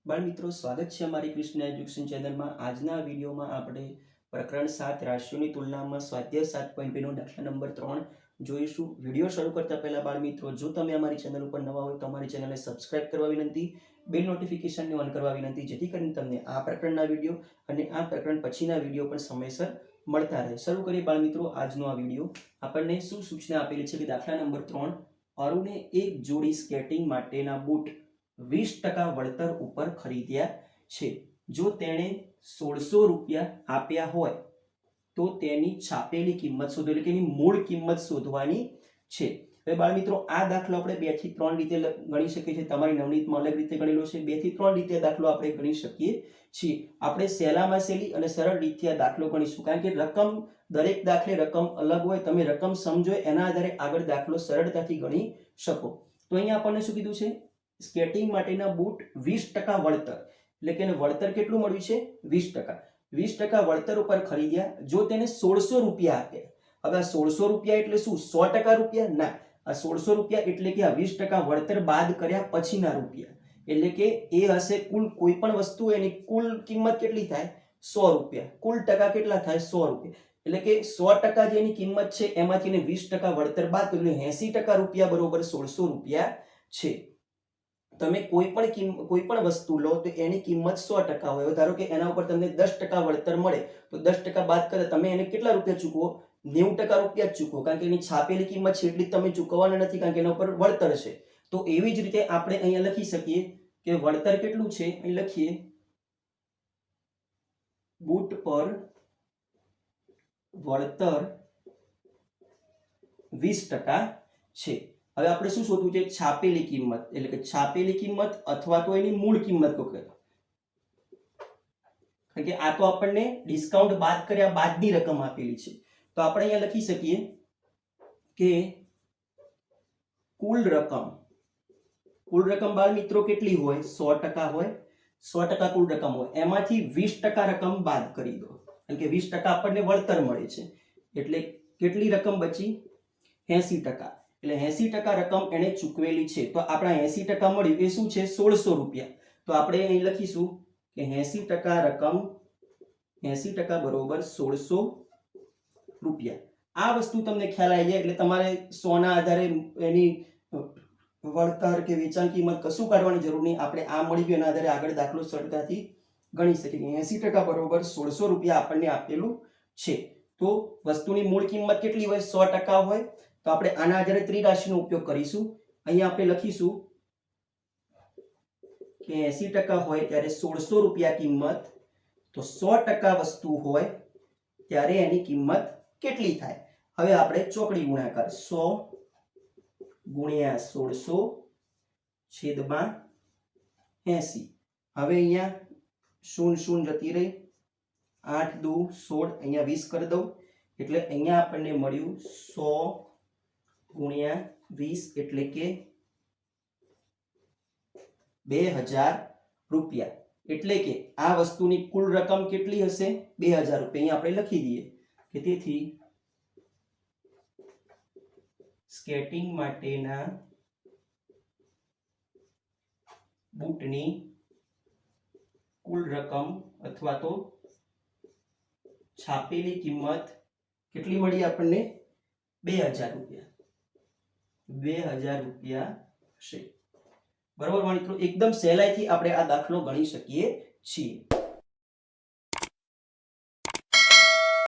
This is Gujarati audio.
बाल मित्रों स्वागत है हमारी कृष्ण एजुकेशन चैनल में। आज वीडियो में आपणे प्रकरण 7 राशियों की तुलना में स्वाध्याय 7.2 नो दाखला नंबर 3 जोईशुं। वीडियो शुरू करता पहला बाल मित्रों जो तमे अमारी चैनल पर नवा हो तो अमारी चैनल ने सब्सक्राइब करवा विनंती, बेल नोटिफिकेशन ने ऑन करवा विनंती, जेथी करीने तमने आ प्रकरणना वीडियो अने आ प्रकरण पछीना वीडियो पण समयसर मळता रहे। शरू करिए बाल मित्रों आजनो आ वीडियो। आपणे शुं सूचना आपेली छे कि दाखला नंबर 3 अरुणे एक जोड़ी स्केटिंग माटेना बूट 20% वळतर उपर खरीद्या छे। जो तेणे 1600 રૂપિયા આપ્યા હોય તો તેની છાપેલી કિંમત શોધો, એટલે કે એની મૂળ કિંમત શોધવાની છે। હવે બાળ મિત્રો આ દાખલો આપણે 2 થી 3 રીતે ગણી શકીએ છીએ। તમારી નવનીતમાં અલગ રીતે ગણેલો છે। 2 થી 3 રીતે દાખલો આપણે ગણી શકીએ છીએ। આપણે સહેલામાં સહેલી અને સરળ રીતે આ દાખલો ગણીશું, કારણ કે રકમ દરેક દાખલે રકમ અલગ હોય। તમે રકમ સમજો એના આધારે આગળ દાખલો સરળતાથી ગણી શકો। તો અહીંયા આપણને શું કીધું છે? स्केटिंग माटेना बूट 20% वळतर, એટલે કે વળતર કેટલું મળ્યું છે? 20%। 20% વળતર ઉપર ખરીદ્યા। જો તેને 1600 રૂપિયા આપ્યા। હવે આ 1600 રૂપિયા એટલે શું? 100% રૂપિયા? ના, આ 1600 રૂપિયા એટલે કે આ 20% વળતર બાદ કર્યા પછીના રૂપિયા, એટલે કે એ હશે કુલ કોઈ પણ વસ્તુ એની કુલ કિંમત કેટલી થાય? 100 રૂપિયા। કુલ ટકા કેટલા થાય? 100 રૂપિયા। એટલે કે 100% જેની કિંમત છે એમાંથી એને 20% વળતર બાદ કર્યું એટલે 80% રૂપિયા બરોબર 1600 રૂપિયા છે। તમે કોઈ પણ વસ્તુ લો તો એની કિંમત 100% હોય। ધારો કે એના ઉપર તમને 10% વળતર મળે તો 10% બાદ કરે તમે એને કેટલા રૂપિયા ચૂકવો? 90% રૂપિયા જ ચૂકવો, કારણ કે એની છાપેલી કિંમત છે એટલી તમે ચૂકવવાના નથી, કારણ કે એના ઉપર વળતર છે। તો એવી જ રીતે આપણે અહીંયા લખી શકીએ કે વળતર કેટલું છે? અહીં લખીએ બૂટ પર વળતર 20% છે। હવે આપણે શું શોધવું છે? છાપેલી કિંમત, એટલે કે છાપેલી કિંમત અથવા તો એની મૂળ કિંમત કો કહે, કારણ કે આ તો આપણને ડિસ્કાઉન્ટ બાદ કર્યા બાદની રકમ આપેલી છે। તો આપણે અહીંયા લખી શકીએ કે કુલ રકમ બાળ મિત્રો કેટલી હોય? 100% હોય। 100% કુલ રકમ હોય, એમાંથી 20% રકમ બાદ કરી દો, એટલે કે 20% આપણને વળતર મળે છે, એટલે કેટલી રકમ બચી? 80%। એટલે 80% રકમ એને ચૂકવેલી છે। તો આપણા 80% મળ્યું એ શું છે? 1600 રૂપિયા। તો આપણે અહીં લખીશું કે 80% રકમ 80% બરોબર 1600 રૂપિયા। આ વસ્તુ તમને ખ્યાલ આવી જાય એટલે તમારે 100 ના આધારે એની વળતર કે વેચાણ કિંમત કશું કાઢવાની જરૂર નહીં। આપણે આ મળી ગયું એના આધારે આગળ દાખલો સરળતાથી ગણી શકીએ। 80% બરોબર 1600 રૂપિયા આપણને આપેલું છે। તો વસ્તુની મૂળ કિંમત કેટલી હોય? 100% હોય। तो આપણે આના આધારે ત્રિરાશીનો ઉપયોગ કરીશું। અહીંયા આપણે લખીશું કે 80% હોય ત્યારે 1600 રૂપિયા કિંમત, તો 100% વસ્તુ હોય ત્યારે એની કિંમત કેટલી થાય? હવે આપણે ચોકડી ગુણાકાર 100 ગુણ્યા 1600 છેદમાં 80। હવે અહીંયા 0 0 જતી રહી, 8 2 16, અહીંયા 20 કરી દઉં એટલે અહીંયા આપણને મળ્યું 100 ગુણ્યા 20 એટલે કે 2000 રૂપિયા। એટલે કે આ વસ્તુની કુલ રકમ કેટલી હશે? 2000 રૂપિયા। અહીંયા આપણે લખી દઈએ કે તેથી સ્કેટિંગ માટેના બૂટની કુલ રકમ અથવા તો છાપેલી કિંમત કેટલી મળી આપણને? 2000 રૂપિયા। 2000 રૂપિયા હશે, બરોબર મિત્રો। એકદમ સહેલાઈથી આપણે આ દાખલો ગણી શકીએ છીએ।